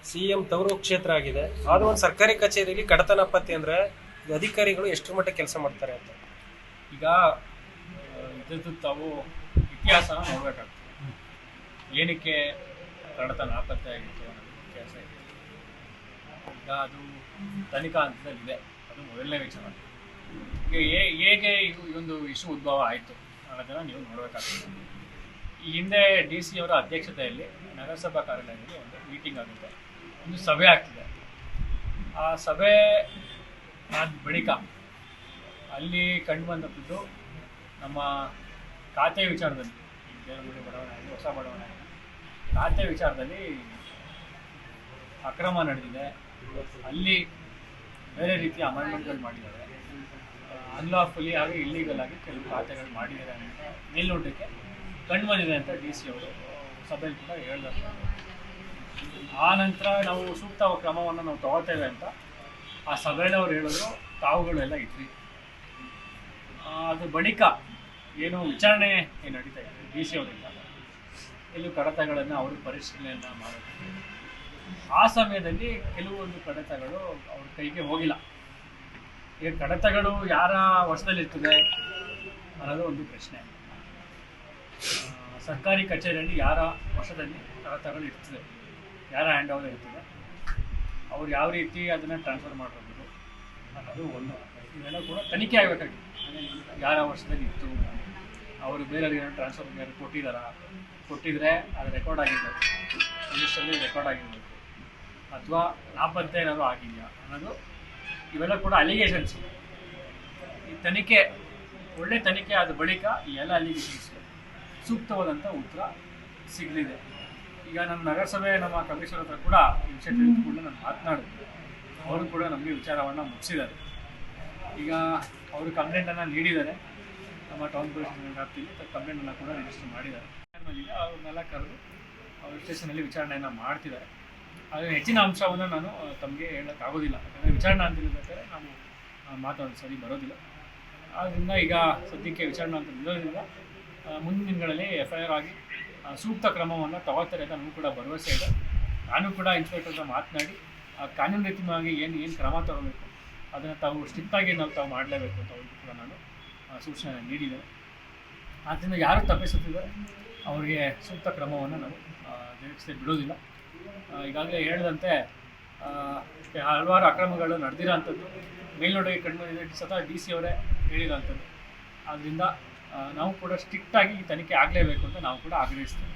CM ತವರು ಕ್ಷೇತ್ರ ಆಗಿದೆ. ಆದ್ರೂ ಒಂದು ಸರ್ಕಾರಿ ಕಚೇರಿಯಲ್ಲಿ ಕಡತನ ಪತ್ತೆ ಅಂದ್ರೆ ಅಧಿಕಾರಿಗಳು ಎಷ್ಟು ಮಟ್ಟ ಕೆಲಸ ಮಾಡ್ತಾರೆ ಅಂತ. ಈಗ ಇದ್ರದ್ದು ತಾವು ಇತಿಹಾಸನ ನೋಡ್ಬೇಕಾಗ್ತದೆ. ಏನಕ್ಕೆ ಕಡತ ನಾಪತ್ತೆ ಆಗಿತ್ತು ಅನ್ನೋದು ಇತಿಹಾಸ ಇದೆ. ಈಗ ಅದು ತನಿಖಾ ಹಂತದಲ್ಲಿದೆ. ಅದು ಮೊದಲನೇ ವಿಚಾರ. ಈಗ ಹೇಗೆ ಈ ಒಂದು ಇಶ್ಯೂ ಉದ್ಭವ ಆಯಿತು ಅನ್ನೋದನ್ನು ನೀವು ನೋಡಬೇಕಾಗ್ತದೆ. ಈ ಹಿಂದೆ DC ಅವರ ಅಧ್ಯಕ್ಷತೆಯಲ್ಲಿ ನಗರಸಭಾ ಕಾರ್ಯಾಲಯದಲ್ಲಿ ಒಂದು ಮೀಟಿಂಗ್ ಆಗುತ್ತೆ, ಒಂದು ಸಭೆ ಆಗ್ತಿದೆ. ಆ ಸಭೆ ಆದ ಬಳಿಕ ಅಲ್ಲಿ ಕಂಡು ಬಂದದ್ದು ನಮ್ಮ ಖಾತೆ ವಿಚಾರದಲ್ಲಿ, ದೇವರಗುಡಿ ಬಡಾವಣೆ ಆಗಲಿ ಹೊಸ ಬಡಾವಣೆ ಆಗಲಿ, ಖಾತೆ ವಿಚಾರದಲ್ಲಿ ಅಕ್ರಮ ನಡೆದಿದೆ. ಅಲ್ಲಿ ಬೇರೆ ರೀತಿಯ ಅಮೆಂಡ್ಮೆಂಟ್ಗಳು ಮಾಡಿದ್ದಾರೆ. ಅನ್ಲಾಫುಲಿ ಹಾಗೂ ಇಲ್ಲೀಗಲ್ ಆಗಿ ಕೆಲವು ಖಾತೆಗಳು ಮಾಡಿದ್ದಾರೆ ಅಂತ ಮೇಲ್ನೋಟಕ್ಕೆ ಕಂಡು ಬಂದಿದೆ ಅಂತ DC ಅವರು ಸಭೆಯಲ್ಲಿ ಕೂಡ ಹೇಳಿದ್ದಾರೆ. ಆ ನಂತರ ನಾವು ಸೂಕ್ತ ಕ್ರಮವನ್ನು ನಾವು ತಗೋತೇವೆ ಅಂತ ಆ ಸಭೆಯಲ್ಲಿ ಅವ್ರು ಹೇಳಿದ್ರು. ತಾವುಗಳೆಲ್ಲ ಇದ್ವಿ. ಅದ್ರ ಬಳಿಕ ಏನು ವಿಚಾರಣೆ ಏನು ನಡೀತಾ ಇದೆ DC ಅವರಿಂದ, ಕೆಲವು ಕಡತಗಳನ್ನು ಅವರು ಪರಿಶೀಲನೆಯನ್ನು ಮಾಡೋದು. ಆ ಸಮಯದಲ್ಲಿ ಕೆಲವೊಂದು ಕಡತಗಳು ಅವ್ರ ಕೈಗೆ ಹೋಗಿಲ್ಲ. ಈಗ ಕಡತಗಳು ಯಾರ ವಶದಲ್ಲಿರ್ತದೆ ಅನ್ನೋದು ಒಂದು ಪ್ರಶ್ನೆ. ಸರ್ಕಾರಿ ಕಚೇರಿಯಲ್ಲಿ ಯಾರ ವಶದಲ್ಲಿ ಕಡತಗಳು ಇರ್ತದೆ, ಯಾರ ಹ್ಯಾಂಡ್ ಓವರ್ ಇರ್ತದೆ, ಅವ್ರು ಯಾವ ರೀತಿ ಅದನ್ನು ಟ್ರಾನ್ಸ್ಫರ್ ಮಾಡಬಹುದು ಅನ್ನೋದು ಒಂದು. ಇವೆಲ್ಲ ಕೂಡ ತನಿಖೆ ಆಗಬೇಕಾಗಿತ್ತು. ಯಾರ ವಶದಲ್ಲಿ ಇತ್ತು, ಅವರು ಬೇರೆಯವ್ರಿಗೆ ಟ್ರಾನ್ಸ್ಫರ್ ಕೊಟ್ಟಿದ್ರೆ ಅದು ರೆಕಾರ್ಡ್ ಆಗಿರಬೇಕು, ಪೊಲೀಸಲ್ಲಿ ರೆಕಾರ್ಡ್ ಆಗಿರಬೇಕು, ಅಥವಾ ನಾಪತ್ತೆ ಏನಾದರೂ ಆಗಿದೆಯಾ ಅನ್ನೋದು. ಇವೆಲ್ಲ ಕೂಡ ಅಲಿಗೇಷನ್ಸ್. ಈ ತನಿಖೆ ಒಳ್ಳೆ ತನಿಖೆ ಆದ ಬಳಿಕ ಈ ಎಲ್ಲ ಅಲಿಗೇಷನ್ಸ್ ಸೂಕ್ತವಾದಂಥ ಉತ್ತರ ಸಿಗಲಿದೆ. ಈಗ ನಮ್ಮ ನಗರಸಭೆ ನಮ್ಮ ಕಮಿಷನರ್ ಹತ್ರ ಕೂಡ ಈ ವಿಷಯ ತಿಳಿದುಕೊಂಡು ನಾನು ಮಾತನಾಡಿದ್ದೆ. ಅವರು ಕೂಡ ನಮಗೆ ವಿಚಾರವನ್ನು ಮುಗಿಸಿದ್ದಾರೆ. ಈಗ ಅವರು ಕಂಪ್ಲೇಂಟನ್ನು ನೀಡಿದ್ದಾರೆ. ನಮ್ಮ ಟೌನ್ ಪೊಲೀಸ್ ವ್ಯಾಪ್ತಿಯಲ್ಲಿ ಕಂಪ್ಲೇಂಟನ್ನು ಕೂಡ ರಿಜಿಸ್ಟರ್ ಮಾಡಿದ್ದಾರೆ. ಅವ್ರನ್ನೆಲ್ಲ ಕರೆದು ಅವ್ರ ಸ್ಟೇಷನಲ್ಲಿ ವಿಚಾರಣೆಯನ್ನು ಮಾಡ್ತಿದ್ದಾರೆ. ಆದರೆ ಹೆಚ್ಚಿನ ಅಂಶವನ್ನು ನಾನು ತಮಗೆ ಹೇಳೋಕ್ಕಾಗೋದಿಲ್ಲ. ಯಾಕಂದರೆ ವಿಚಾರಣೆ ಅಂತ ಹೇಳ್ಬೇಕಾದ್ರೆ ನಾವು ಮಾತಾಡೋದು ಸರಿ ಬರೋದಿಲ್ಲ. ಆದ್ದರಿಂದ ಈಗ ಸದ್ಯಕ್ಕೆ ವಿಚಾರಣೆ ಅಂತ ನಿಲ್ಲೋದ್ರಿಂದ ಮುಂದಿನ ದಿನಗಳಲ್ಲಿ FIR ಆಗಿ ಸೂಕ್ತ ಕ್ರಮವನ್ನು ತಗೋತಾರೆ ಅಂತ ನನಗೂ ಕೂಡ ಭರವಸೆ ಇದೆ. ನಾನು ಕೂಡ ಇನ್ಸ್ಪೆಕ್ಟರ್ ಮಾತನಾಡಿ ಕಾನೂನು ರೀತಿಯಾಗಿ ಏನು ಕ್ರಮ ತಗೋಬೇಕು ಅದನ್ನು ತಾವು ಸ್ಟ್ರಿಕ್ಟಾಗಿ ತಾವು ಮಾಡಲೇಬೇಕು ಅಂತ ಅವ್ರಿಗೂ ಕೂಡ ನಾನು ಸೂಚನೆ ನೀಡಿದ್ದೇನೆ. ಆದ್ದರಿಂದ ಯಾರು ತಪ್ಪಿಸುತ್ತಿದ್ದಾರೆ ಅವರಿಗೆ ಸೂಕ್ತ ಕ್ರಮವನ್ನು ನಾವು ಜರುಗಿಸದೆ ಬಿಡೋದಿಲ್ಲ. ಈಗಾಗಲೇ ಹೇಳಿದಂತೆ ಹಲವಾರು ಅಕ್ರಮಗಳು ನಡೆದಿರೋ ಅಂಥದ್ದು ಮೇಲ್ನೋಟಕ್ಕೆ ಕಂಡು ಬಂದಿದೆ. ಸ್ವತಃ DC ಅವರೇ ಹೇಳಿರೋಂಥದ್ದು. ಆದ್ದರಿಂದ ನಾವು ಕೂಡ ಸ್ಟ್ರಿಕ್ಟಾಗಿ ಈ ತನಿಖೆ ಆಗಲೇಬೇಕು ಅಂತ ನಾವು ಕೂಡ ಆಗ್ರಹಿಸ್ತೇವೆ.